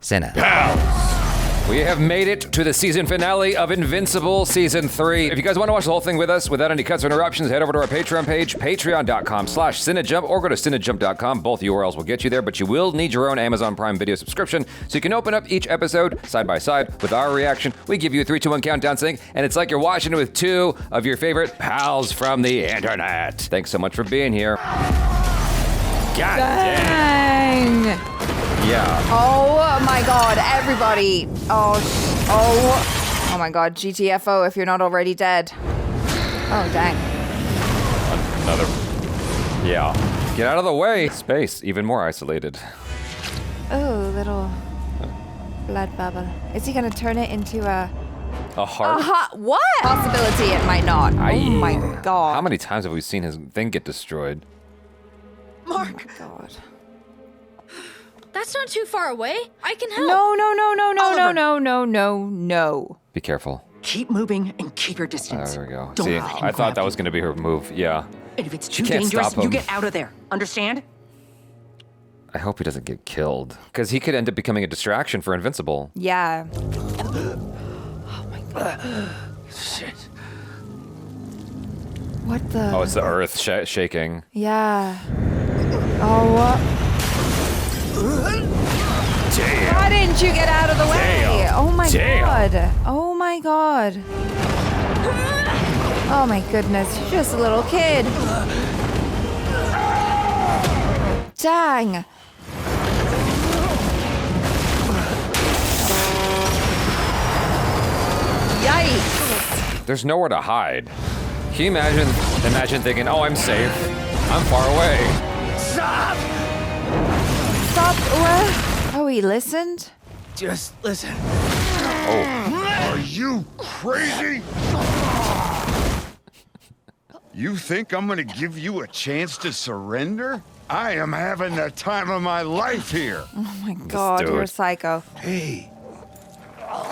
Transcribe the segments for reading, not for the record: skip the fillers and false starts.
CinePals. We have made it to the season finale of Invincible Season 3. If you guys want to watch the whole thing with us without any cuts or interruptions, head over to our Patreon page, patreon.com/cinejump, or go to cinejump.com. Both URLs will get you there, but you will need your own Amazon Prime Video subscription so you can open up each episode side by side with our reaction. We give you a 3, 2, 1 countdown sync, and it's like you're watching it with 2 of your favorite pals from the internet. Thanks so much for being here. God dang. Yeah. Oh my God, everybody. Oh my God, GTFO if you're not already dead. Oh, dang. Another. Yeah. Get out of the way. Space, even more isolated. Oh, little blood bubble. Is he gonna turn it into a heart? What? Possibility it might not. Oh my God. How many times have we seen his thing get destroyed? Mark. Oh my God. That's not too far away. I can help. No. Be careful. Keep moving and keep your distance. There we go. Don't See, let him I thought that grab was you. going to be her move. Yeah. And if it's She too can't dangerous, stop him. you get out of there. Understand? I hope he doesn't get killed. Because he could end up becoming a distraction for Invincible. Yeah. Oh my God. Shit. What the? Oh, it's the earth shaking. Yeah. Oh. Damn. Why didn't you get out of the way? Damn. Oh my Damn. God. Oh my God. Oh my goodness. You're just a little kid. Dang. Yikes. There's nowhere to hide. Can you imagine thinking, oh, I'm safe. I'm far away. Stop! Stop. What? Oh, he listened? Just listen. Oh. Are you crazy? You think I'm gonna give you a chance to surrender? I am having the time of my life here. Oh my God, dude. you're a psycho. Hey,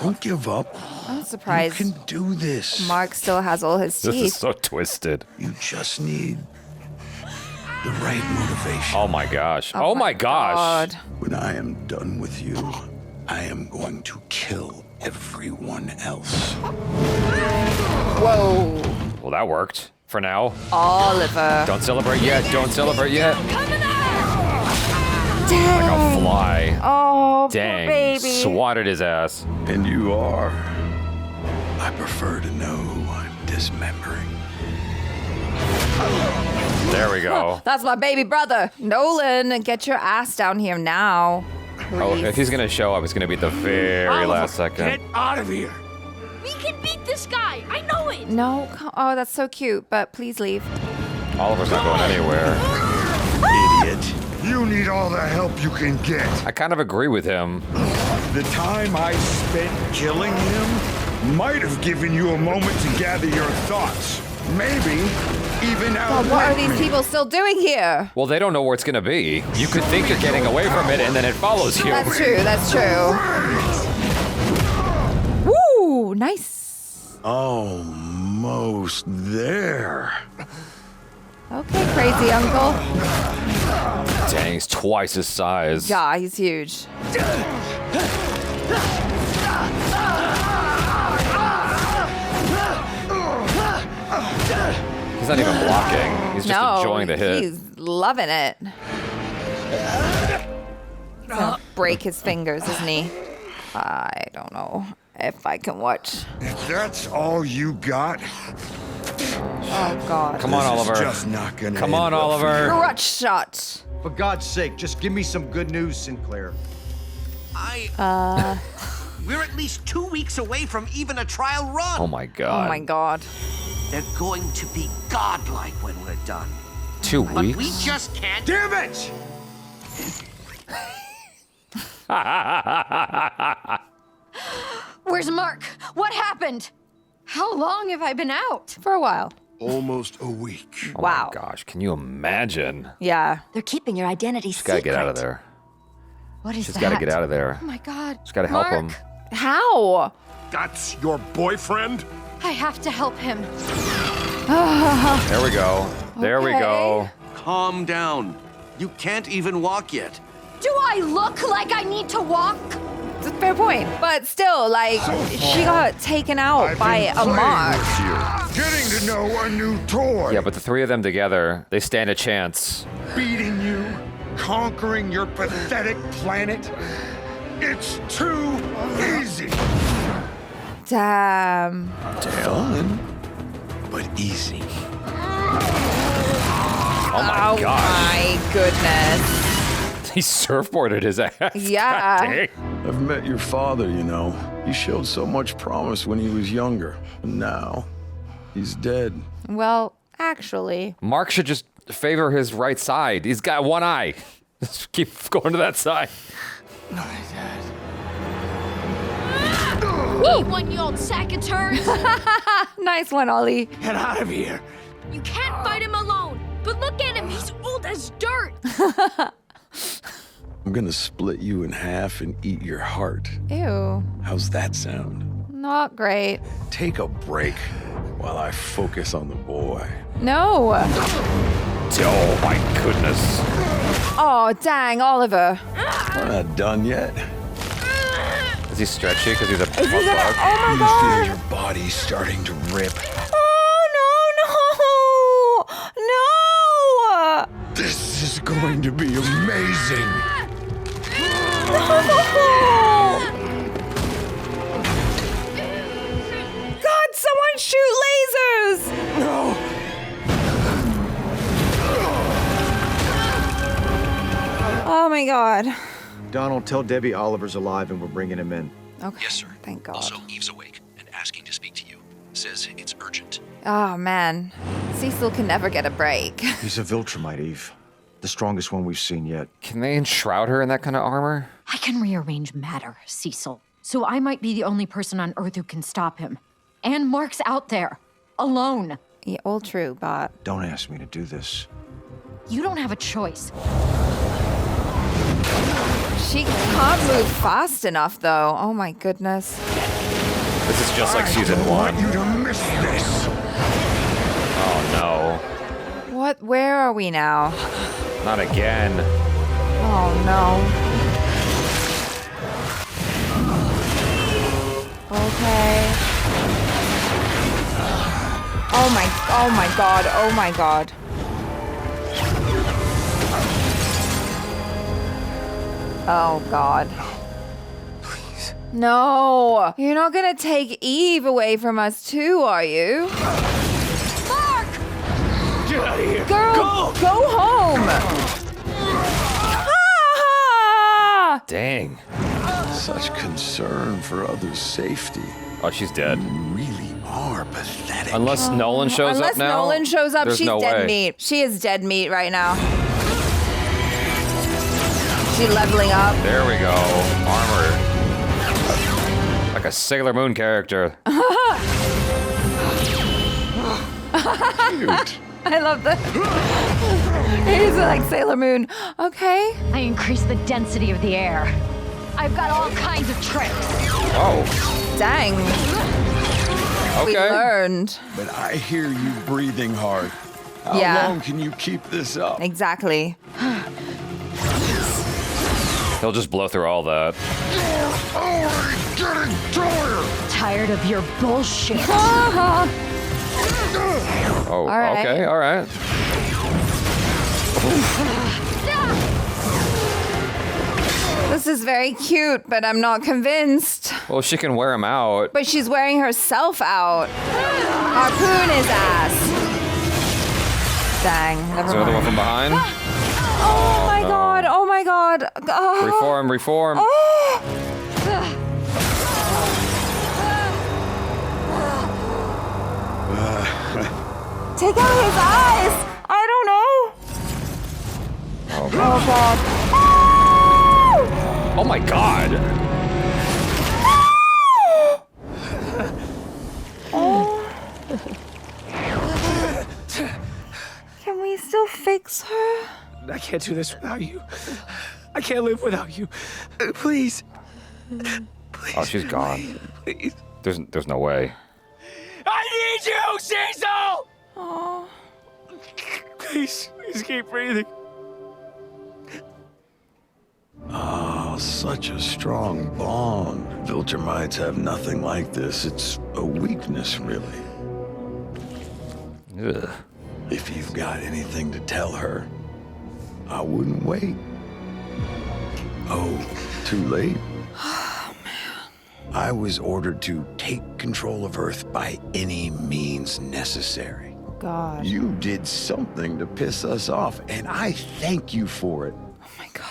don't give up. I'm You surprised can do this. Mark still has all his This teeth. is so twisted. You just need the right motivation. Oh my gosh. Oh my gosh. God. When I am done with you, I am going to kill everyone else. Whoa. Well, that worked for now. Oliver. Don't celebrate yet. Don't celebrate yet. Dang. Like a fly. Oh, Dang. poor baby. Swatted his ass. And you are. I prefer to know who I'm dismembering. There we go. That's my baby brother. Nolan, get your ass down here now. Oh, Please. if he's gonna show up, it's gonna be the very last second. Get out of here! We can beat this guy. I know it. No. Oh, that's so cute, but please leave. Oliver's not going anywhere. Idiot. You need all the help you can get. I kind of agree with him. The time I spent killing him might have given you a moment to gather your thoughts. Maybe even God, outwit what are these me. people still doing here? Well, they don't know where it's gonna be. You could think you're getting away from it, and then it follows you. That's true. That's true. Woo! Nice. Almost there. Okay, crazy uncle. Dang, he's twice his size. Yeah, he's huge. He's not even blocking. He's just enjoying the hit. He's loving it. He's gonna break his fingers, isn't he? I don't know if I can watch. If that's all you got, Oh, God. Come on, this Oliver. is just not gonna Come on, end well for Oliver. you. Crutch shot. For God's sake, just give me some good news, Sinclair. We're at least 2 weeks away from even a trial run. Oh my god. Oh, my God. They're going to be godlike when we're done. 2 But we weeks? just can't. Damn it! Where's Mark? What happened? How long have I been out? For a while. Almost a week. Oh Wow. my gosh, can you imagine? Yeah. They're keeping your identity She's gotta secret. get out of there. What is She's that? gotta get out of there. Oh my God. She's gotta help him. Mark, How? That's your boyfriend? I have to help him. There we go. There we go. Calm down. You can't even walk yet. Do I look like I need to walk? It's a fair point. But still, like, she got taken out I've by been a playing Mark. with you, getting to know a new toy. Yeah, but the three of them together, they stand a chance. Beating you, conquering your pathetic planet. It's too easy. Damn. Fun, but easy. Oh my gosh. My goodness. He surfboarded his ass. Yeah. God dang. I've met your father, you know. He showed so much promise when he was younger. But now, he's dead. Well, actually. Mark should just favor his right side. He's got one eye. Just keep going to that side. Eat one, you old sack of turds. Nice one, Ollie. Get out of here. You can't fight him alone. But look at him, he's old as dirt. I'm gonna split you in half and eat your heart. Ew. How's that sound? Not great. Take a break while I focus on the boy. No. Oh my goodness. Oh, dang, Oliver. We're not done yet. Is he stretchy because he's a Is he bug? gonna? Oh my You god. feel your body starting to rip. Oh, no. This is going to be amazing. No. God, someone shoot lasers. No. Oh my god. Donald, tell Debbie Oliver's alive and we're bringing him in. Okay. Yes, sir. Thank God. Also, Eve's awake and asking to speak to you. Says it's urgent. Oh man. Cecil can never get a break. He's a Viltrumite, Eve. The strongest one we've seen yet. Can they enshroud her in that kind of armor? I can rearrange matter, Cecil. So I might be the only person on Earth who can stop him. And Mark's out there, alone. Yeah, all true, but Don't ask me to do this. You don't have a choice. she can't move fast enough though. Oh my goodness. This is just like season I one. want you to miss this. Oh no. What? Where are we now? Not again. Oh no. Okay. Oh my god, oh my god. Oh god. Please. No. You're not gonna take Eve away from us too, are you? Mark! Get out of here. Girl, go home. Ah! Dang. Such concern for others' safety. Oh, she's dead. You really are pathetic. Unless Nolan shows Unless up now. Nolan shows up, there's she's no dead way. meat. She is dead meat right now. She's leveling up. There we go. Armor. Like a Sailor Moon character. Cute. I love that. He's like Sailor Moon. Okay. I increase the density of the air. I've got all kinds of tricks. Oh, Dang. We okay. learned. But I hear you breathing hard. How Yeah. long can you keep this up? Exactly. He'll just blow through all that. Already getting tired. Tired of your bullshit. Uh-huh. Oh, right. okay, all right. This is very cute, but I'm not convinced. Well, she can wear him out. But she's wearing herself out. Harpoon his ass. Dang, never Is there another one mind. from behind? Oh my god, oh my god. Oh. Reform, reform. Oh. Take out his eyes. I don't know. Oh, Oh god. oh my god. Oh. Can we still fix her? I can't do this without you. I can't live without you. Please. Please. Oh, she's gone. Please. There's no way. I need you, Cecil! Oh. Please keep breathing. Oh, Oh, such a strong bond. Viltrumites have nothing like this. It's a weakness, really. Ugh. If you've got anything to tell her, I wouldn't wait. Oh, too late? Oh, man. I was ordered to take control of Earth by any means necessary. God. You did something to piss us off, and I thank you for it. Oh my God.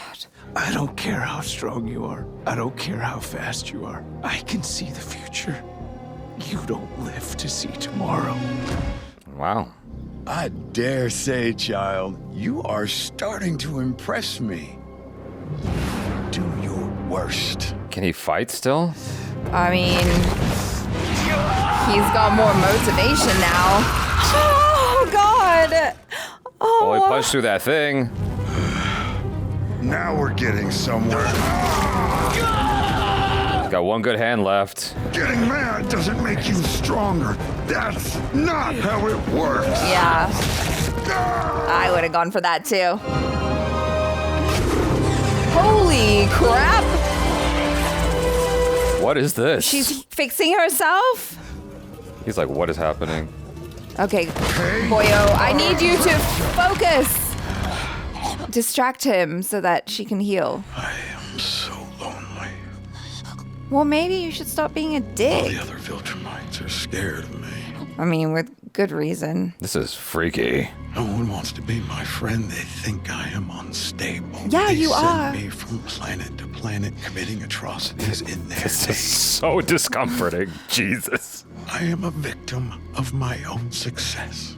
I don't care how strong you are. I don't care how fast you are. I can see the future. You don't live to see tomorrow. Wow. I dare say, child, you are starting to impress me. Do your worst. Can he fight still? I mean, he's got more motivation now. Oh, God. Oh. Well, he punched through that thing. Now we're getting somewhere. He's got one good hand left. Getting mad doesn't make you stronger. That's not how it works. Yeah. I would have gone for that, too. Holy crap. What is this? She's fixing herself? He's like, what is happening? Okay, Boyo, I need you to focus. Distract him so that she can heal. I am so lonely. Well, maybe you should stop being a All dick. the other Viltrumites are scared of me. I mean, with good reason. This is freaky. No one wants to be my friend. They think I am unstable. Yeah, they you are. send me from planet to planet committing atrocities in their This is name. so discomforting. Jesus. I am a victim of my own success.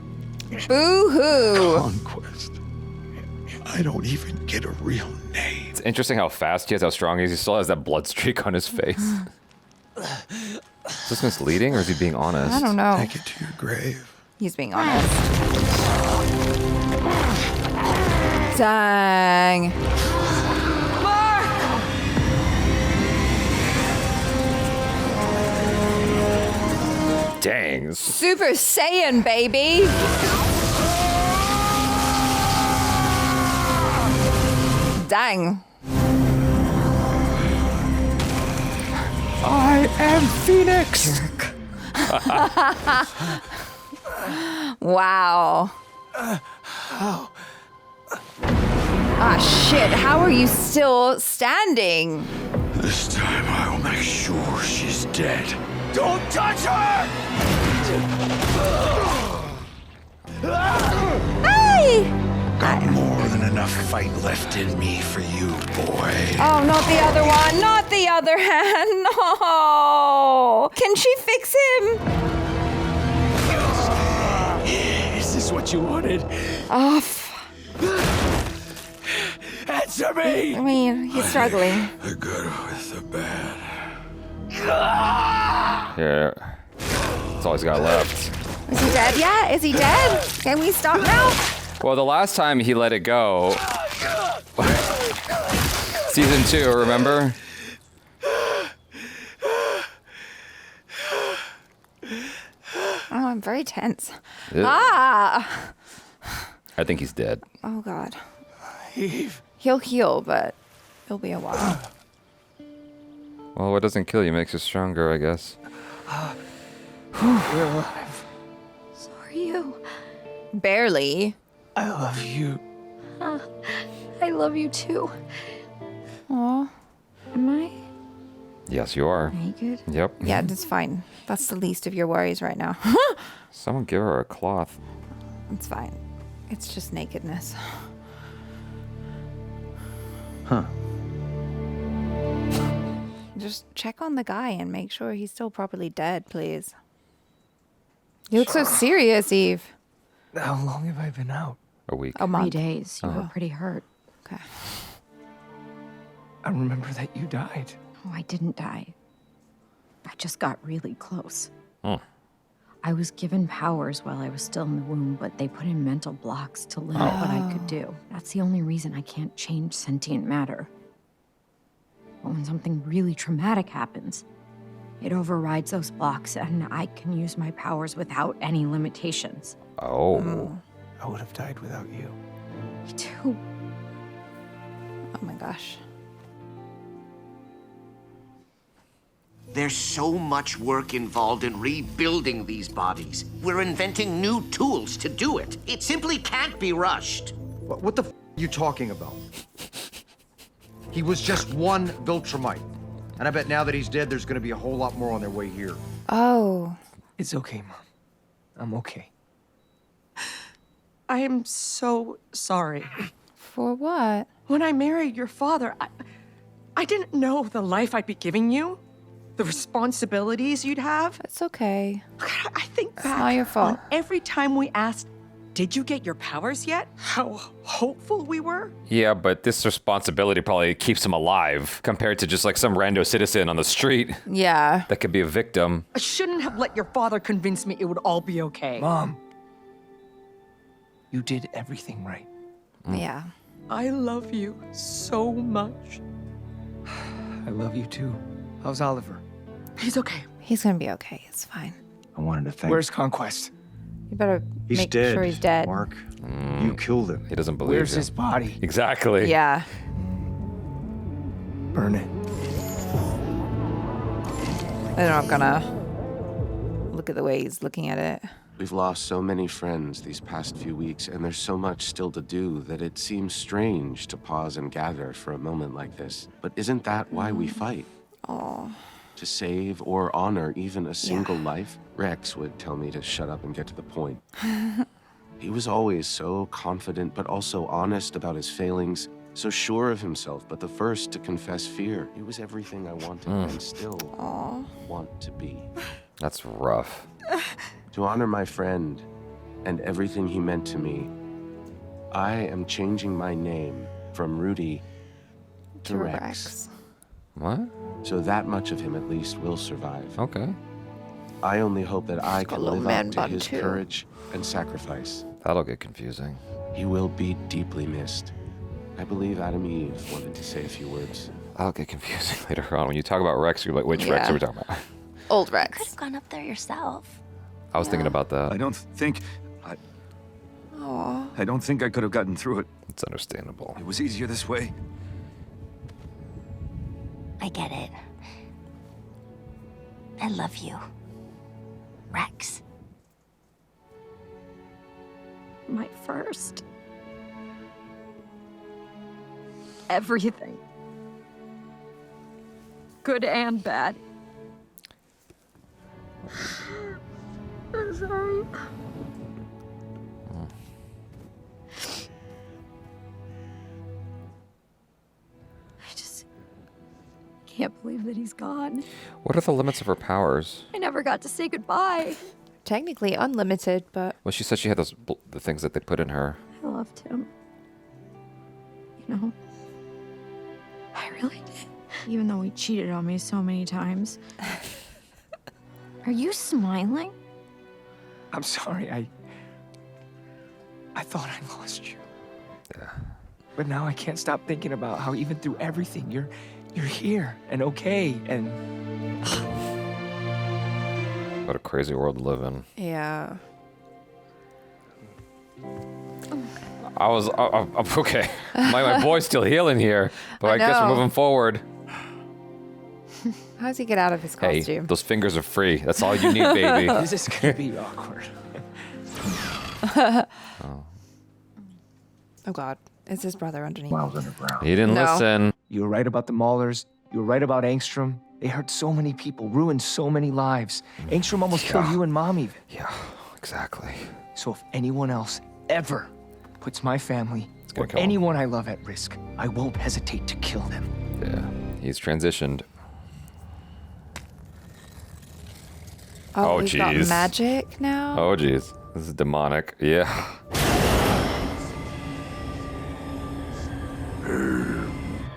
Boo-hoo. Conquest. I don't even get a real name. It's interesting how fast he is, how strong he is. He still has that blood streak on his face. Is this misleading or is he being honest? I don't know. Take it to your grave. He's being honest. Dang. Dang. Super Saiyan, baby. Dang. I am Phoenix. Wow. Ah, shit. How are you still standing? This time I will make sure she's dead. Don't touch her! Hey! Got more than enough fight left in me for you, boy. Oh, not the other one. Not the other hand. No. Can she fix him? Is this what you wanted? Oh, Answer me! I mean, he's struggling. The good with the bad. Here. That's all he's got left. Is he dead yet? Is he dead? Can we stop now? Well, the last time he let it go. Season 2, remember? Oh, I'm very tense. Ew. Ah! I think he's dead. Oh, God. Eve. He'll heal, but it'll be a while. Well, what doesn't kill you makes you stronger, I guess. We're alive. So are you. Barely. I love you. I love you too. Aw. Am I? Yes, you are. Are you good? Yep. Yeah, that's fine. That's the least of your worries right now. Someone give her a cloth. It's fine. It's just nakedness. Huh. Just check on the guy and make sure he's still properly dead, please. You look so serious, Eve. How long have I been out? A week. A 3 month. days. You were pretty hurt. Okay. I remember that you died. Oh, I didn't die. I just got really close. Hmm. I was given powers while I was still in the womb, but they put in mental blocks to limit what I could do. That's the only reason I can't change sentient matter. But when something really traumatic happens, it overrides those blocks and I can use my powers without any limitations. Oh. I would have died without you. Me too. Oh my gosh. There's so much work involved in rebuilding these bodies. We're inventing new tools to do it. It simply can't be rushed. What the f are you talking about? He was just one Viltrumite. And I bet now that he's dead, there's gonna be a whole lot more on their way here. Oh. It's okay, Mom. I'm okay. I am so sorry. For what? When I married your father, I didn't know the life I'd be giving you, the responsibilities you'd have. It's okay. I think back It's not your fault. on every time we asked, did you get your powers yet? How hopeful we were. Yeah, but this responsibility probably keeps him alive compared to just like some rando citizen on the street Yeah. that could be a victim. I shouldn't have let your father convince me it would all be okay. Mom, you did everything right. Yeah. I love you so much. I love you too. How's Oliver? He's okay. He's gonna be okay. It's fine. I wanted to thank Where's Conquest? You better He's make dead, sure he's dead. Mark. You killed him. He doesn't believe Where's you. his body? Exactly. Yeah. Burn it. I'm not gonna look at the way he's looking at it. We've lost so many friends these past few weeks, and there's so much still to do that it seems strange to pause and gather for a moment like this. But isn't that why we fight? Oh. To save or honor even a single life? Rex would tell me to shut up and get to the point. He was always so confident, but also honest about his failings, so sure of himself, but the first to confess fear. He was everything I wanted and still want to be. That's rough. To honor my friend and everything he meant to me, I am changing my name from Rudy to Rex. What? So that much of him at least will survive. Okay. I only hope that I can live man up to bun his too. courage and sacrifice. That'll get confusing. He will be deeply missed. I believe Adam Eve wanted to say a few words. That'll get confusing later on. When you talk about Rex, you're like, which Rex are we talking about? Old Could Rex. have gone up there yourself. I was thinking about that. I don't think I could have gotten through it. It's understandable. It was easier this way. I get it. I love you, Rex. My first. Everything. Good and bad. I'm sorry. I just can't believe that he's gone. What are the limits of her powers? I never got to say goodbye. Technically unlimited, but Well, she said she had those the things that they put in her. I loved him. You know? I really did. Even though he cheated on me so many times. Are you smiling? I'm sorry, I thought I lost you. Yeah. But now I can't stop thinking about how even through everything, you're here and okay and What a crazy world to live in. yeah. I'm okay. My boy's still healing here, but I guess we're know. moving forward. How does he get out of his Hey, costume? those fingers are free. That's all you need, baby. this is gonna be awkward. Oh God, it's his brother underneath. Miles underground. He didn't No. listen. You were right about the Maulers. You were right about Angstrom. They hurt so many people, ruined so many lives. Angstrom almost killed you and Mom even. Yeah, exactly. So if anyone else ever puts my family gonna or kill 'em. anyone I love at risk, I won't hesitate to kill them. Yeah, he's transitioned. Oh, Oh, he's got jeez. magic now? Oh, jeez. This is demonic. Yeah.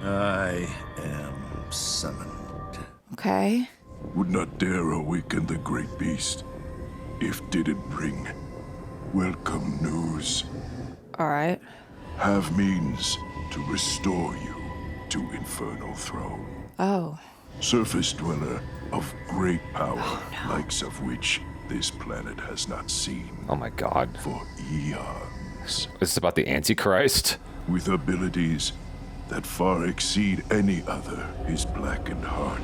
I am summoned. Okay. Would not dare awaken the great beast if did it bring welcome news. All right. Have means to restore you to Infernal Throne. Oh. Surface dweller of great power, likes of which this planet has not seen Oh my God. for eons. This is about the Antichrist. With abilities that far exceed any other, his blackened heart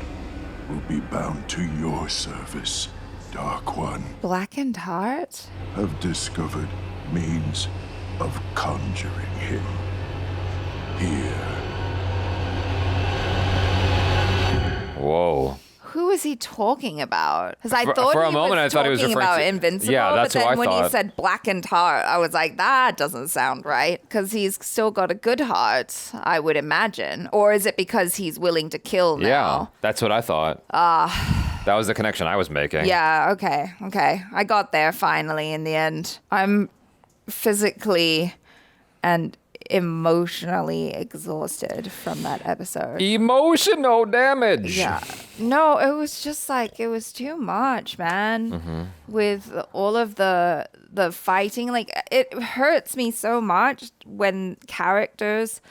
will be bound to your service, Dark One. Blackened Heart? Have discovered means of conjuring him. Here. Whoa. Who is he talking about? Because I thought for a he moment, was I thought he talking was referring about to- Invincible. Yeah, that's but what then I when he thought. said Blackened Heart, I was like, that doesn't sound right. Because he's still got a good heart, I would imagine. Or is it because he's willing to kill now? Yeah, that's what I thought. That was the connection I was making. Yeah, okay. I got there finally in the end. I'm physically and emotionally exhausted from that episode. Emotional damage. Yeah. No, it was just like, it was too much, man. With all of the fighting. Like, it hurts me so much when characters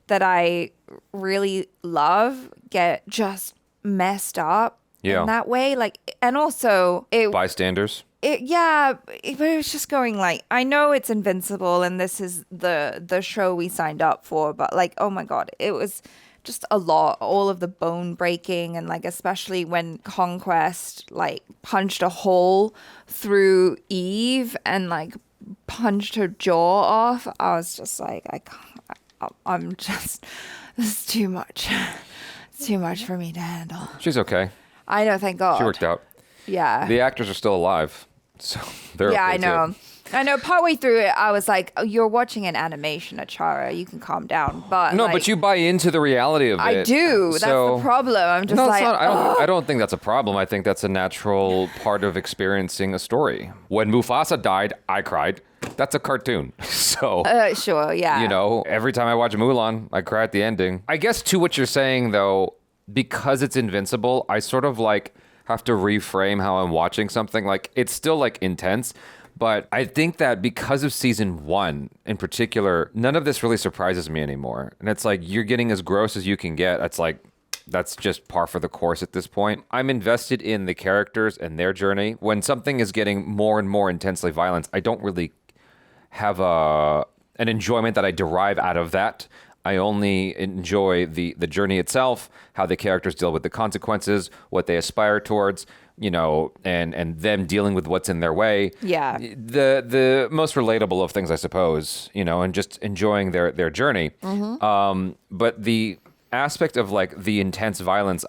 that I really love get just messed up in that way. Like, and also it Bystanders. but it was just going like, I know it's Invincible and this is the show we signed up for, but like, oh my God, it was just a lot. All of the bone breaking and like, especially when Conquest like punched a hole through Eve and like punched her jaw off. I was just like, this is too much. It's too much for me to handle. She's okay. I know, thank God. She worked out. Yeah. The actors are still alive, so they're Yeah, okay I know. too. I know. Partway through it, I was like, oh, "You're watching an animation, Achara. You can calm down." But No, like, but you buy into the reality of it. I do. That's So- the problem. I'm just No, it's like, not. "Ugh." I don't think that's a problem. I think that's a natural part of experiencing a story. When Mufasa died, I cried. That's a cartoon. So, Sure, yeah. you know, every time I watch Mulan, I cry at the ending. I guess to what you're saying, though, because it's Invincible, I sort of like have to reframe how I'm watching something. Like, it's still like intense. But I think that because of season 1 in particular, none of this really surprises me anymore. And it's like, you're getting as gross as you can get. It's like, that's just par for the course at this point. I'm invested in the characters and their journey. When something is getting more and more intensely violent, I don't really have an enjoyment that I derive out of that. I only enjoy the journey itself, how the characters deal with the consequences, what they aspire towards, you know, and them dealing with what's in their way. Yeah. The most relatable of things, I suppose, you know, and just enjoying their journey. But the aspect of like the intense violence,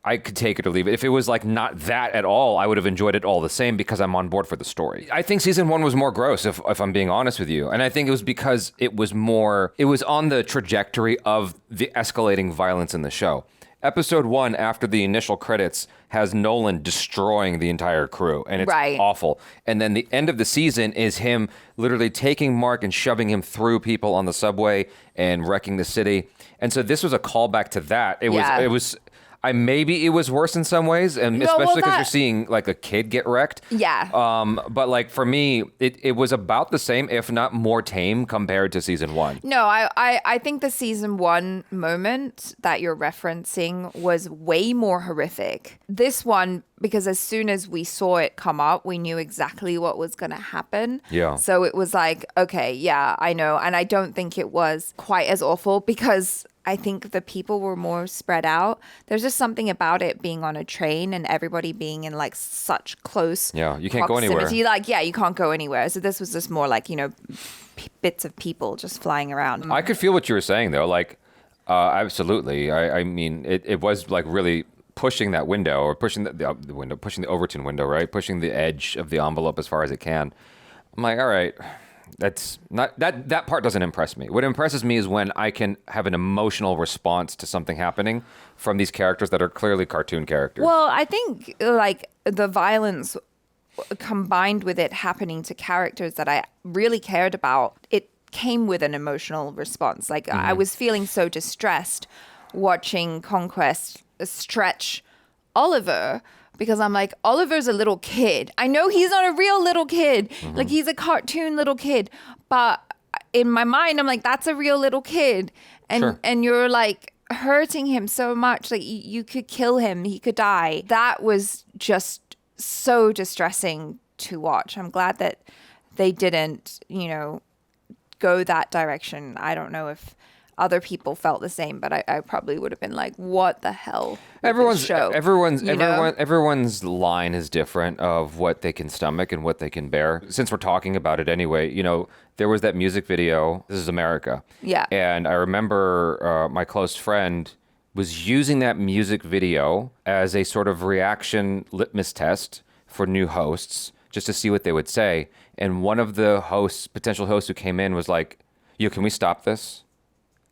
I could take it or leave it. If it was like not that at all, I would have enjoyed it all the same because I'm on board for the story. I think season 1 was more gross, if I'm being honest with you. And I think it was because it was on the trajectory of the escalating violence in the show. Episode 1, after the initial credits, has Nolan destroying the entire crew, and it's awful. And then the end of the season is him literally taking Mark and shoving him through people on the subway and wrecking the city. And so this was a callback to that. It was maybe it was worse in some ways, and especially because you're seeing like a kid get wrecked. Yeah. But like for me, it was about the same, if not more tame, compared to season 1. No, I think the season 1 moment that you're referencing was way more horrific. This one, because as soon as we saw it come up, we knew exactly what was going to happen. Yeah. So it was like, okay, yeah, I know. And I don't think it was quite as awful because I think the people were more spread out. There's just something about it being on a train and everybody being in like such close you can't go anywhere. Like, yeah, you can't go anywhere. So this was just more like, you know, bits of people just flying around. I could feel what you were saying though. Like, absolutely. I mean, it was like really pushing that window, or pushing the window, pushing the Overton window, right? Pushing the edge of the envelope as far as it can. I'm like, all right. That's not that part doesn't impress me. What impresses me is when I can have an emotional response to something happening from these characters that are clearly cartoon characters. Well, I think like the violence combined with it happening to characters that I really cared about, it came with an emotional response. Like I was feeling so distressed watching Conquest stretch Oliver, because I'm like, Oliver's a little kid. I know he's not a real little kid. Like, he's a cartoon little kid. But in my mind, I'm like, that's a real little kid. And and you're like hurting him so much. Like, you could kill him. He could die. That was just so distressing to watch. I'm glad that they didn't, you know, go that direction. I don't know if other people felt the same, but I probably would have been like, what the hell? with this Everyone's show? everyone's line is different of what they can stomach and what they can bear. Since we're talking about it anyway, there was that music video. This is America. Yeah. And I remember my close friend was using that music video as a sort of reaction litmus test for new hosts, just to see what they would say. And one of the potential hosts who came in was like, "Yo, can we stop this?"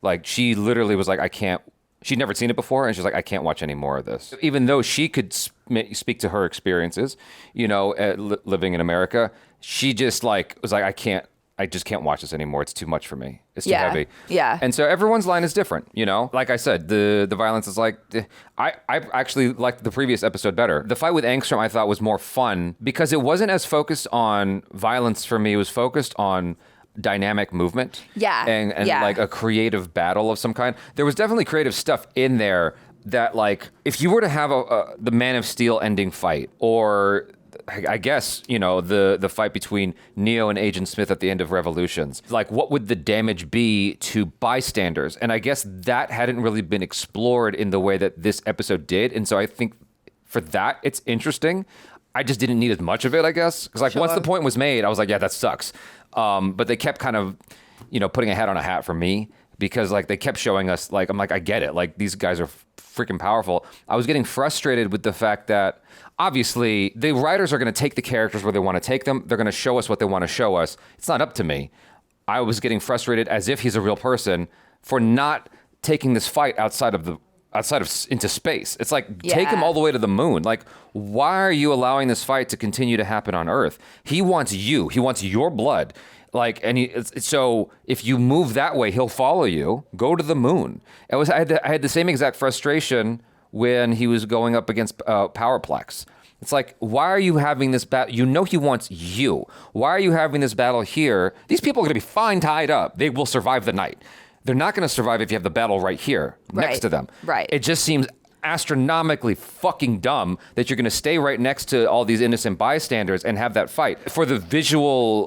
Like, she literally was like, "I can't." She'd never seen it before, and she's like, "I can't watch any more of this." Even though she could speak to her experiences, living in America, she just was like, I just can't watch this anymore. It's too much for me. It's too heavy. Yeah. And so everyone's line is different, Like I said, the violence is like, I actually liked the previous episode better. The fight with Angstrom I thought was more fun because it wasn't as focused on violence for me. It was focused on dynamic movement. Yeah. And like a creative battle of some kind. There was definitely creative stuff in there that, like, if you were to have the Man of Steel ending fight, or I guess, the fight between Neo and Agent Smith at the end of Revolutions, like, what would the damage be to bystanders? And I guess that hadn't really been explored in the way that this episode did. And so I think for that, it's interesting. I just didn't need as much of it, I guess. Because, like, once the point was made, I was like, yeah, that sucks. But they kept kind of, putting a head on a hat for me, because, like, they kept showing us, like, I'm like, I get it. Like, these guys are freaking powerful. I was getting frustrated with the fact that, obviously, the writers are going to take the characters where they want to take them. They're going to show us what they want to show us. It's not up to me. I was getting frustrated, as if he's a real person, for not taking this fight outside of into space. It's like, take him all the way to the moon. Like, why are you allowing this fight to continue to happen on Earth? He wants you. He wants your blood. Like, so if you move that way, he'll follow you. Go to the moon. I had the same exact frustration when he was going up against Powerplex. It's like, why are you having this battle? He wants you. Why are you having this battle here? These people are going to be fine tied up. They will survive the night. They're not going to survive if you have the battle right here next to them. Right. It just seems astronomically fucking dumb that you're going to stay right next to all these innocent bystanders and have that fight. For the visual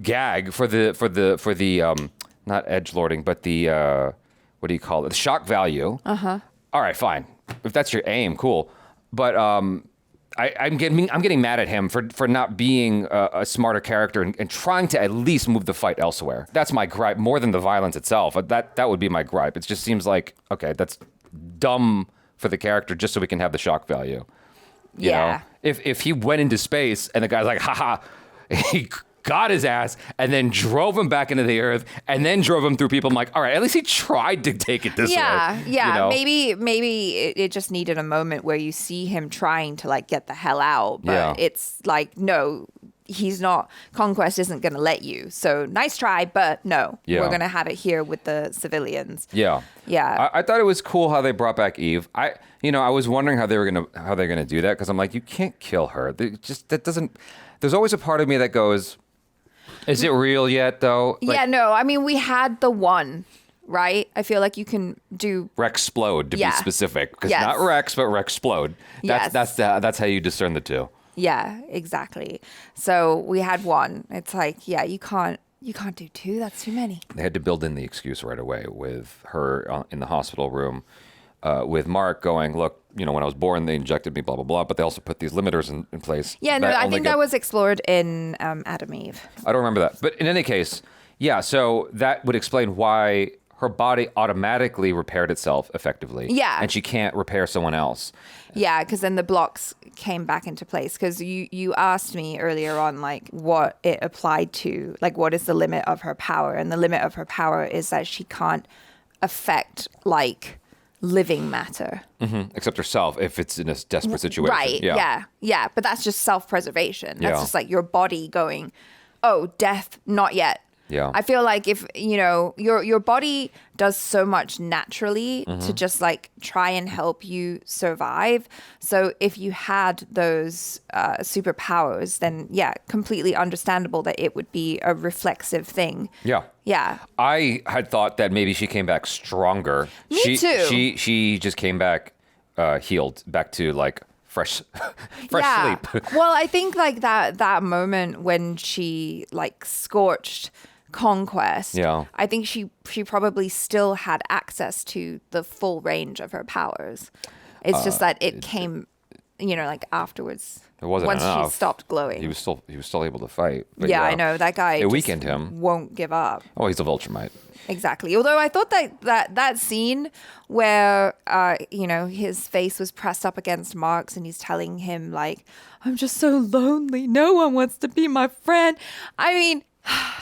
gag, for the not edgelording, but the what do you call it? The shock value. All right, fine. If that's your aim, cool. But I'm getting mad at him for not being a smarter character and trying to at least move the fight elsewhere. That's my gripe, more than the violence itself. That would be my gripe. It just seems like, okay, that's dumb for the character just so we can have the shock value. You know? If he went into space and the guy's like, haha, he got his ass and then drove him back into the Earth and then drove him through people, I'm like, all right, at least he tried to take it this way. Yeah. Maybe it just needed a moment where you see him trying to, like, get the hell out. But it's like, no, he's not. Conquest isn't going to let you. So nice try, but no. We're going to have it here with the civilians. Yeah. I thought it was cool how they brought back Eve. I was wondering how they're gonna do that, because I'm like, you can't kill her. That doesn't. There's always a part of me that goes, is it real yet, though? Like, no. I mean, we had the one, right? I feel like you can do Rexplode, to be specific, because not Rex, but Rexplode. That's how you discern the two. Yeah, exactly. So we had one. It's like, you can't do two. That's too many. They had to build in the excuse right away with her in the hospital room, with Mark going, look, when I was born, they injected me, blah, blah, blah. But they also put these limiters in place. Yeah, no, I think that was explored in Adam Eve. I don't remember that. But in any case, so that would explain why her body automatically repaired itself effectively. Yeah. And she can't repair someone else. Yeah, because then the blocks came back into place. Because you asked me earlier on, like, what it applied to, like, what is the limit of her power? And the limit of her power is that she can't affect, like, living matter. Mm-hmm. Except herself, if it's in a desperate situation. Right, yeah. But that's just self-preservation. That's just like your body going, oh, death, not yet. Yeah. I feel like if, your body does so much naturally to just, like, try and help you survive. So if you had those superpowers, then, completely understandable that it would be a reflexive thing. Yeah. Yeah. I had thought that maybe she came back stronger. Me too. She just came back healed, back to, like, fresh sleep. Well, I think, like, that moment when she, like, scorched conquest, Yeah. I think she probably still had access to the full range of her powers. It's just that it came, like afterwards. It wasn't once enough. she stopped glowing. He was still able to fight. But yeah, I know that guy. It just weakened him. Won't give up. Oh, he's a Viltrumite. Exactly. Although I thought that scene where his face was pressed up against Mark's and he's telling him like, "I'm just so lonely. No one wants to be my friend." I mean,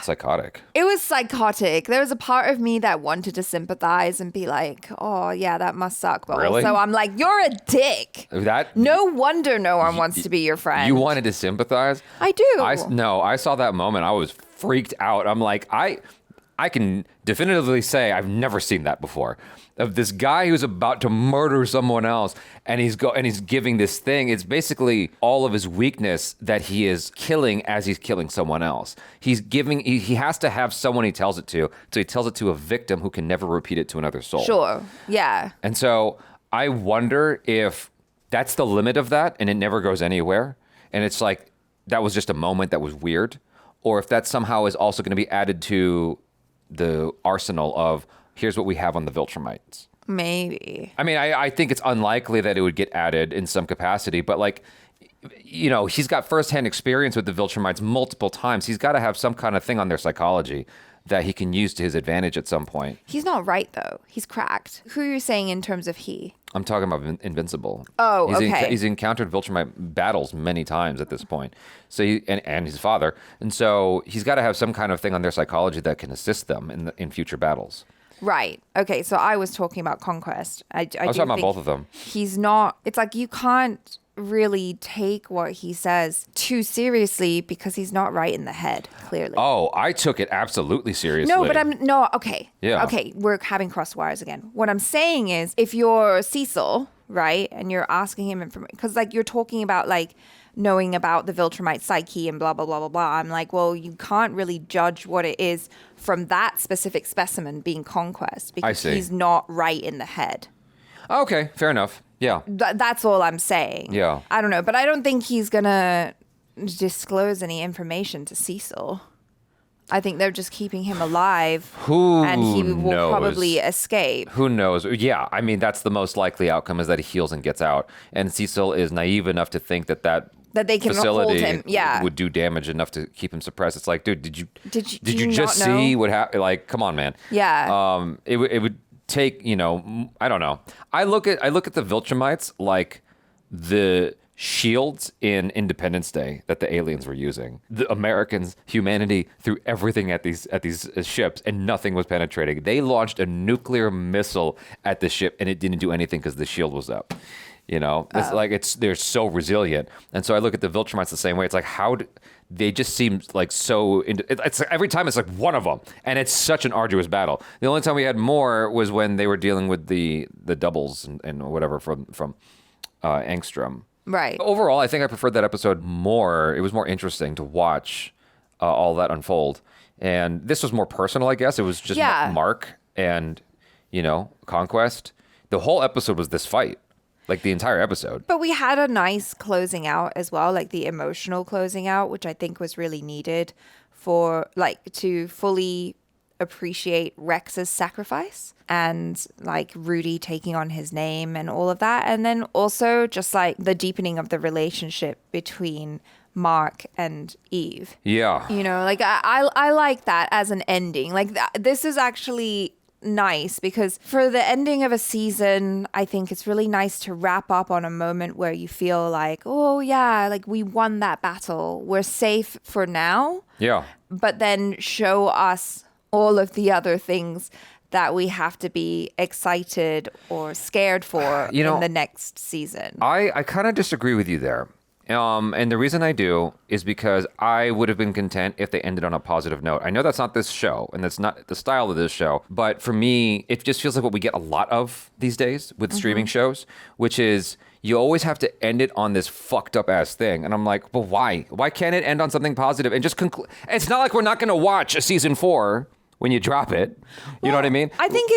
Psychotic. it was psychotic. There was a part of me that wanted to sympathize and be like, "Oh yeah, that must suck." But Really? also I'm like, "You're a dick." That No wonder no one wants to be your friend. you wanted to sympathize? I do. I saw that moment. I was freaked out. I'm like, I can definitively say I've never seen that before. Of this guy who's about to murder someone else, and he's giving this thing. It's basically all of his weakness that he is killing as he's killing someone else. He's giving. He has to have someone he tells it to, so he tells it to a victim who can never repeat it to another soul. Sure. Yeah. And so I wonder if that's the limit of that, and it never goes anywhere. And it's like that was just a moment that was weird, or if that somehow is also going to be added to the arsenal of here's what we have on the Viltrumites. Maybe. I mean, I think it's unlikely that it would get added in some capacity, but like, he's got firsthand experience with the Viltrumites multiple times. He's got to have some kind of thing on their psychology that he can use to his advantage at some point. He's not right though. He's cracked. Who are you saying in terms of he? I'm talking about Invincible. Oh, okay. He's encountered Viltrumite battles many times at this point. So and his father, and so he's got to have some kind of thing on their psychology that can assist them in future battles. Right. Okay. So I was talking about Conquest. I was talking about both of them. He's not. It's like you can't really take what he says too seriously because he's not right in the head. Clearly. Oh, I took it absolutely seriously. No, but okay. Yeah. Okay, we're having cross wires again. What I'm saying is, if you're Cecil, right, and you're asking him information, because like you're talking about like knowing about the Viltrumite psyche and blah blah blah blah blah. I'm like, well, you can't really judge what it is from that specific specimen being Conquest because he's not right in the head. Okay, fair enough. Yeah. That's all I'm saying. Yeah. I don't know, but I don't think he's gonna disclose any information to Cecil. I think they're just keeping him alive. And he will probably escape. Who knows? Yeah, I mean, that's the most likely outcome is that he heals and gets out. And Cecil is naive enough to think that they can facility hold him. Yeah. would do damage enough to keep him suppressed. It's like, dude, did you you just not know? see what happened? Like, come on, man. Yeah. It would take, I don't know. I look at the Viltrumites like the shields in Independence Day that the aliens were using. The Americans, humanity, threw everything at these ships and nothing was penetrating. They launched a nuclear missile at the ship and it didn't do anything because the shield was up. It's like they're so resilient. And so I look at the Viltrumites the same way. It's like they just seem like so. It's every time it's like one of them, and it's such an arduous battle. The only time we had more was when they were dealing with the doubles and whatever from Angstrom. Right. Overall, I think I preferred that episode more. It was more interesting to watch all that unfold, and this was more personal. I guess it was just Mark and Conquest. The whole episode was this fight. Like the entire episode. But we had a nice closing out as well, like the emotional closing out, which I think was really needed for to fully appreciate Rex's sacrifice and like Rudy taking on his name and all of that. And then also just like the deepening of the relationship between Mark and Eve. Yeah. I like that as an ending. Like this is actually nice because for the ending of a season, I think it's really nice to wrap up on a moment where you feel like, oh yeah, like we won that battle. We're safe for now. Yeah. But then show us all of the other things that we have to be excited or scared for in the next season. I kind of disagree with you there. And the reason I do is because I would have been content if they ended on a positive note. I know that's not this show, and that's not the style of this show, but for me, it just feels like what we get a lot of these days with streaming shows, which is you always have to end it on this fucked up ass thing. And I'm like, but why? Why can't it end on something positive and just conclude? It's not like we're not going to watch a season 4 when you drop it. You know what I mean? I think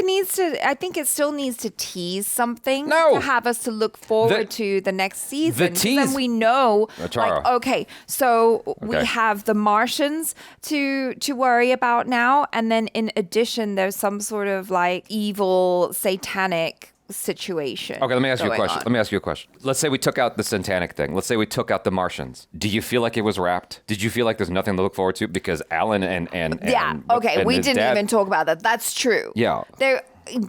it still needs to tease something No. to have us to look forward to the next season. The tease. Then we know, Tara. like, okay, so we Okay. have the Martians to worry about now, and then in addition, there's some sort of like evil satanic situation. Okay, let me ask you a going question. on. Let me ask you a question. Let's say we took out the satanic thing. Let's say we took out the Martians. Do you feel like it was wrapped? Did you feel like there's nothing to look forward to? Because Alan and Okay, and we his didn't dad- even talk about that. That's true. Yeah.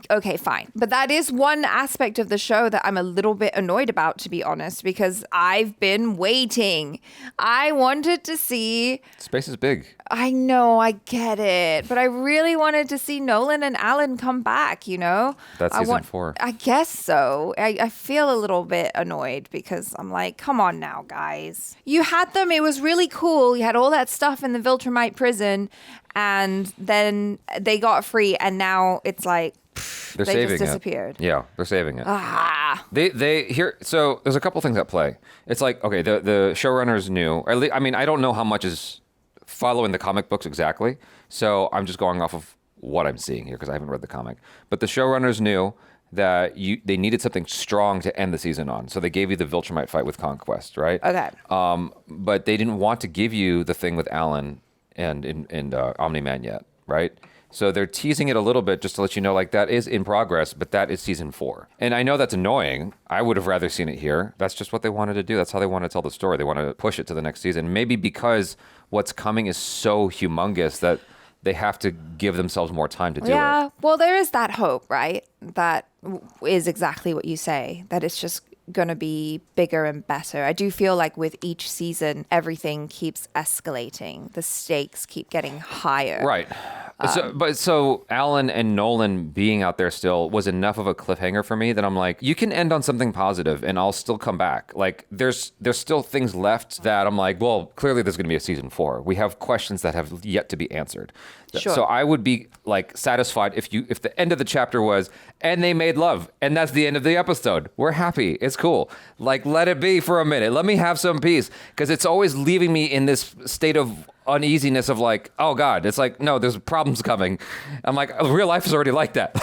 Okay, fine. But that is one aspect of the show that I'm a little bit annoyed about, to be honest, because I've been waiting. I wanted to see. Space is big. I know, I get it. But I really wanted to see Nolan and Alan come back, you know? That's season 4. I guess so. I feel a little bit annoyed because I'm like, come on now, guys. You had them. It was really cool. You had all that stuff in the Viltrumite prison. And then they got free. And now it's like, They're they saving just disappeared. it. Yeah, they're saving it. Ah. They here. So there's a couple things at play. It's like, okay, the showrunners knew. I mean, I don't know how much is following the comic books exactly. So I'm just going off of what I'm seeing here because I haven't read the comic. But the showrunners knew that they needed something strong to end the season on. So they gave you the Viltrumite fight with Conquest, right? Okay. But they didn't want to give you the thing with Alan and Omni-Man yet, right? So they're teasing it a little bit just to let you know, like, that is in progress, but that is season 4. And I know that's annoying. I would have rather seen it here. That's just what they wanted to do. That's how they want to tell the story. They want to push it to the next season. Maybe because what's coming is so humongous that they have to give themselves more time to do it. Yeah. Well, there is that hope, right? That is exactly what you say, that it's just going to be bigger and better. I do feel like with each season, everything keeps escalating. The stakes keep getting higher. Right. So Alan and Nolan being out there still was enough of a cliffhanger for me that I'm like, you can end on something positive and I'll still come back. Like there's still things left that I'm like, well, clearly there's going to be a season 4. We have questions that have yet to be answered. Sure. So I would be like satisfied if the end of the chapter was, and they made love, and that's the end of the episode. We're happy. It's cool. Like, let it be for a minute. Let me have some peace, because it's always leaving me in this state of uneasiness of like, oh God, it's like, no, there's problems coming. I'm like, real life is already like that.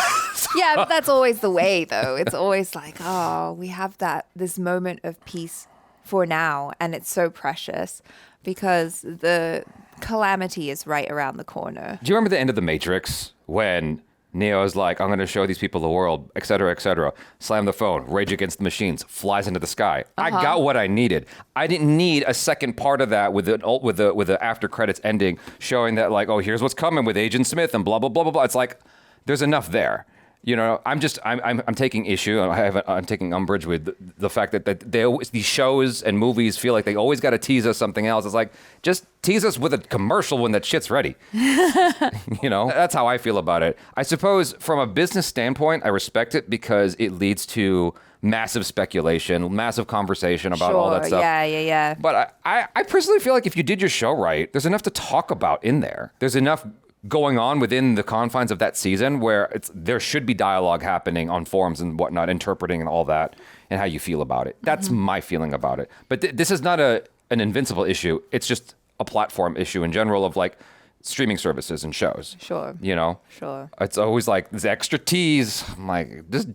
Yeah, but that's always the way, though. It's always like, oh, we have this moment of peace for now, and it's so precious because the calamity is right around the corner. Do you remember the end of The Matrix when Neo's like, I'm going to show these people the world, et cetera, slam the phone, Rage Against the Machines, flies into the sky. I got what I needed. I didn't need a second part of that with the after credits ending showing that like, oh, here's what's coming with Agent Smith and blah, blah, blah, blah, blah. It's like, there's enough there. You know, I'm taking issue. I'm taking umbrage with the fact that these shows and movies feel like they always got to tease us something else. It's like, just tease us with a commercial when that shit's ready. You know, that's how I feel about it. I suppose from a business standpoint, I respect it because it leads to massive speculation, massive conversation about all that stuff. Yeah. But I personally feel like if you did your show right, there's enough to talk about in there. There's enough going on within the confines of that season where there should be dialogue happening on forums and whatnot, interpreting and all that, and how you feel about it. That's my feeling about it. But this is not an Invincible issue. It's just a platform issue in general of like streaming services and shows. Sure. You know? Sure. It's always like this extra tease. I'm like, just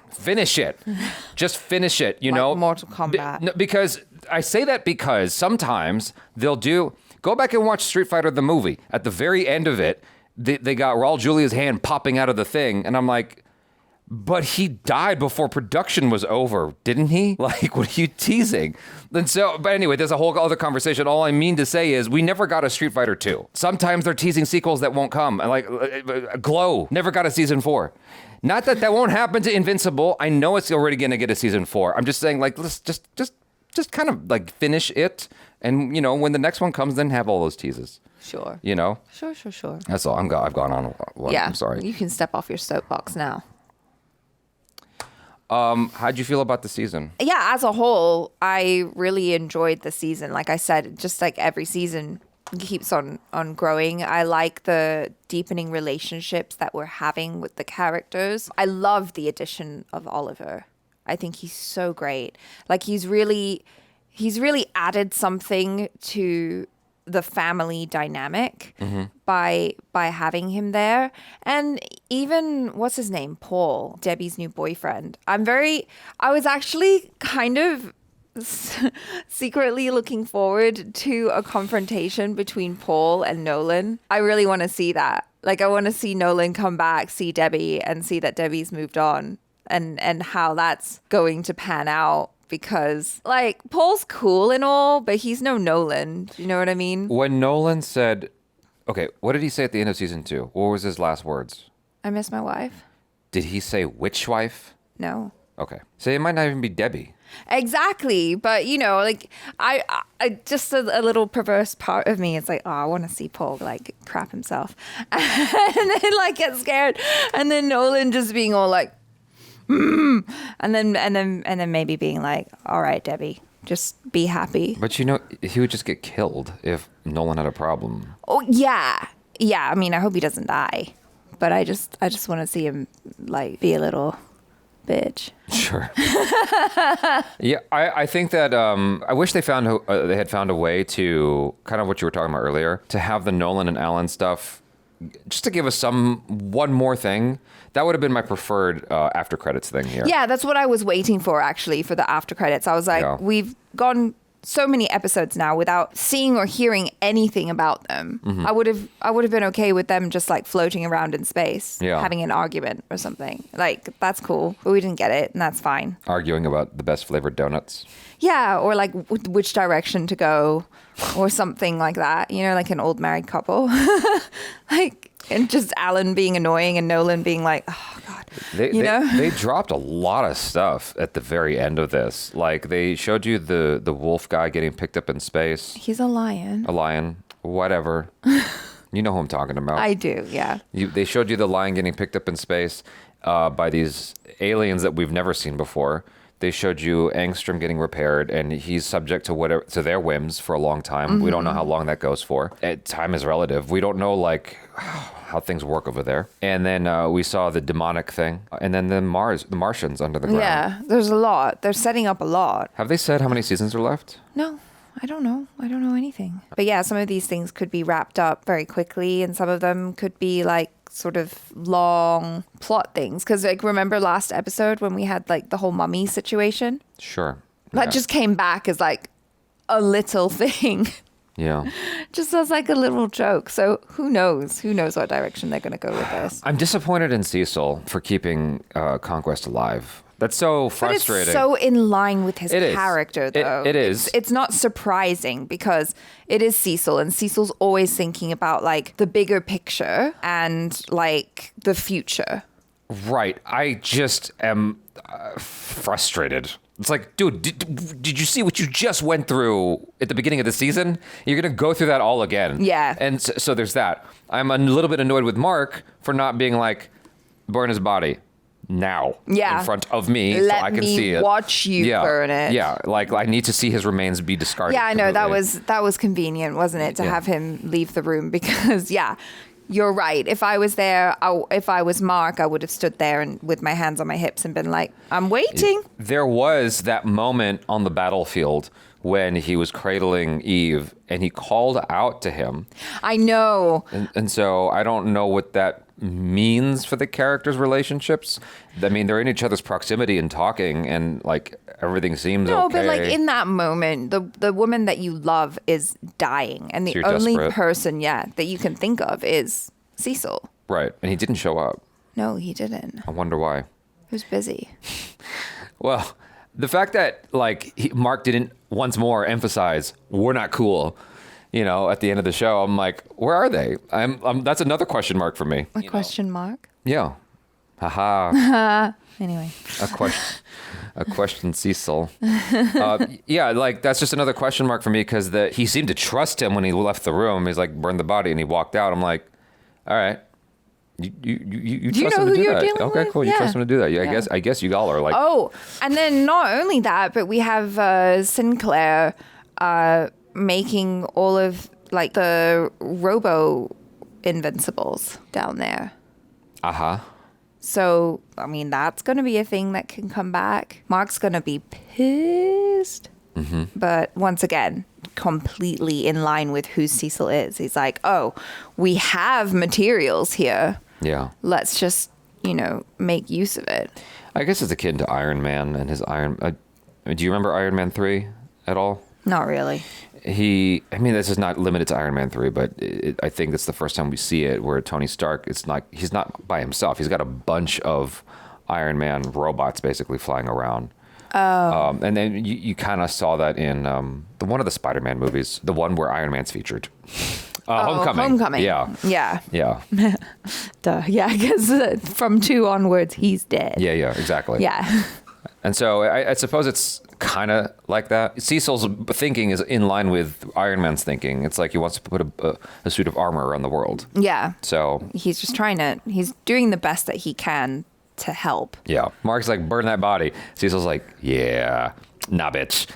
finish it. Just finish it, you know? Mortal Kombat. Because I say that because sometimes they'll go back and watch Street Fighter the movie. At the very end of it, they got Raul Julia's hand popping out of the thing, and I'm like, but he died before production was over, didn't he? Like, what are you teasing? And so, but anyway, there's a whole other conversation. All I mean to say is we never got a Street Fighter 2. Sometimes they're teasing sequels that won't come. And like Glow never got a season 4. Not that won't happen to Invincible. I know it's already going to get a season 4. I'm just saying, like, let's just kind of like finish it. And, you know, when the next one comes, then have all those teases. Sure. You know? Sure. That's all. I've gone on a lot. Yeah. I'm sorry. You can step off your soapbox now. How'd you feel about the season? Yeah, as a whole, I really enjoyed the season. Like I said, just like every season keeps on growing. I like the deepening relationships that we're having with the characters. I love the addition of Oliver. I think he's so great. Like he's really added something to the family dynamic by having him there. And even, what's his name? Paul, Debbie's new boyfriend. I was actually kind of secretly looking forward to a confrontation between Paul and Nolan. I really want to see that. Like, I want to see Nolan come back, see Debbie, and see that Debbie's moved on, and how that's going to pan out. Because, like, Paul's cool and all, but he's no Nolan. Do you know what I mean? When Nolan said, okay, what did he say at the end of season 2? What was his last words? I miss my wife. Did he say which wife? No. Okay. So it might not even be Debbie. Exactly. But, you know, like, I just a little perverse part of me is like, oh, I want to see Paul, like, crap himself. And then, like, get scared. And then Nolan just being all like, and then maybe being like, all right, Debbie, just be happy. But, you know, he would just get killed if Nolan had a problem. Oh, yeah. Yeah, I mean, I hope he doesn't die. But I just want to see him, like, be a little bitch. Sure. Yeah, I think that I wish they had found a way to kind of what you were talking about earlier, to have the Nolan and Alan stuff, just to give us one more thing. That would have been my preferred after credits thing here. Yeah, that's what I was waiting for, actually, for the after credits. I was like, we've gone so many episodes now without seeing or hearing anything about them. I would have been okay with them just like floating around in space, having an argument or something. Like, that's cool, but we didn't get it, and that's fine. Arguing about the best flavored donuts. Yeah, or like which direction to go, or something like that. You know, like an old married couple. Like, and just Alan being annoying and Nolan being like, oh God. They dropped a lot of stuff at the very end of this. Like, they showed you the wolf guy getting picked up in space. He's a lion. A lion. Whatever. You know who I'm talking about. I do, yeah. They showed you the lion getting picked up in space by these aliens that we've never seen before. They showed you Angstrom getting repaired, and he's subject to their whims for a long time. We don't know how long that goes for. Time is relative. We don't know, like, how things work over there. And then we saw the demonic thing, and then the Martians under the ground. Yeah, there's a lot. They're setting up a lot. Have they said how many seasons are left? No. I don't know. I don't know anything. But yeah, some of these things could be wrapped up very quickly, and some of them could be like sort of long plot things. Because, like, remember last episode when we had like the whole mummy situation? Sure. That just came back as like a little thing. Yeah. Just as like a little joke. So who knows? Who knows what direction they're going to go with this? I'm disappointed in Cecil for keeping Conquest alive. That's so frustrating. But it's so in line with his character, though. It is. It's not surprising because it is Cecil, and Cecil's always thinking about like the bigger picture and like the future. Right. I just am frustrated. It's like, dude, did you see what you just went through at the beginning of the season? You're going to go through that all again. Yeah. And so there's that. I'm a little bit annoyed with Mark for not being like, burn his body now in front of me so I can see it. Let me watch you burn it. Yeah, like I need to see his remains be discarded. Yeah, I know. That was convenient, wasn't it, to have him leave the room because, you're right. If I was there, if I was Mark, I would have stood there and with my hands on my hips and been like, I'm waiting. There was that moment on the battlefield when he was cradling Eve and he called out to him. I know. And so I don't know what that means for the characters' relationships. I mean, they're in each other's proximity and talking, and like everything seems okay. No, but like in that moment, the woman that you love is dying, and the only person, that you can think of is Cecil. Right, and he didn't show up. No, he didn't. I wonder why. He was busy. Well, the fact that like Mark didn't once more emphasize we're not cool. You know, at the end of the show, I'm like, where are they? That's another question mark for me. A question mark? Yeah. Haha. Anyway. A question, Cecil. Yeah, like that's just another question mark for me because he seemed to trust him when he left the room. He's like, burn the body, and he walked out. I'm like, all right. You trust him to do that. Okay, cool. You trust him to do that. Yeah, I guess you all are like. Oh, and then not only that, but we have Sinclair making all of like the robo invincibles down there. So I mean that's gonna be a thing that can come back. Mark's gonna be pissed. But once again, completely in line with who Cecil is. He's like, oh, we have materials here. Yeah. Let's just, make use of it. I guess it's akin to Iron Man and his do you remember Iron Man 3 at all? Not really. This is not limited to Iron Man 3, but I think it's the first time we see it where Tony Stark, he's not by himself. He's got a bunch of Iron Man robots basically flying around. Oh. And then you kind of saw that in one of the Spider-Man movies, the one where Iron Man's featured. Homecoming. Yeah. Yeah. Yeah. Duh. Yeah, because from 2 onwards, he's dead. Yeah, exactly. Yeah. And so I suppose it's kind of like that. Cecil's thinking is in line with Iron Man's thinking. It's like he wants to put a suit of armor around the world. Yeah. So he's just he's doing the best that he can to help. Yeah. Mark's like, burn that body. Cecil's like, yeah, nah, bitch.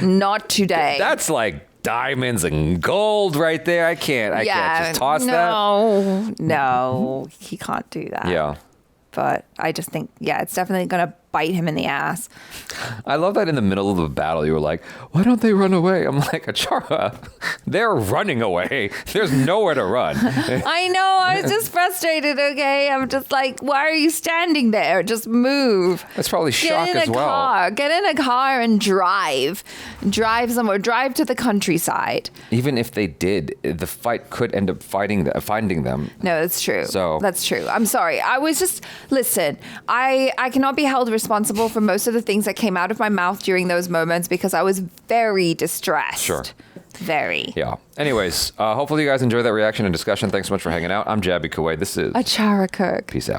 Not today. That's like diamonds and gold right there. I can't just toss that. No, he can't do that. Yeah. But I just think, it's definitely going to bite him in the ass. I love that in the middle of the battle, you were like, why don't they run away? I'm like, Achara, they're running away. There's nowhere to run. I know. I was just frustrated, okay? I'm just like, why are you standing there? Just move. That's probably shock as well. Get in a car and drive. Drive somewhere. Drive to the countryside. Even if they did, the fight could end up finding them. No, that's true. So that's true. I'm sorry. I was just, listen, I cannot be held responsible for most of the things that came out of my mouth during those moments because I was very distressed. Sure. Very. Yeah. Anyways, hopefully you guys enjoyed that reaction and discussion. Thanks so much for hanging out. I'm Jaby Koay. This is Achara Kirk. Peace out.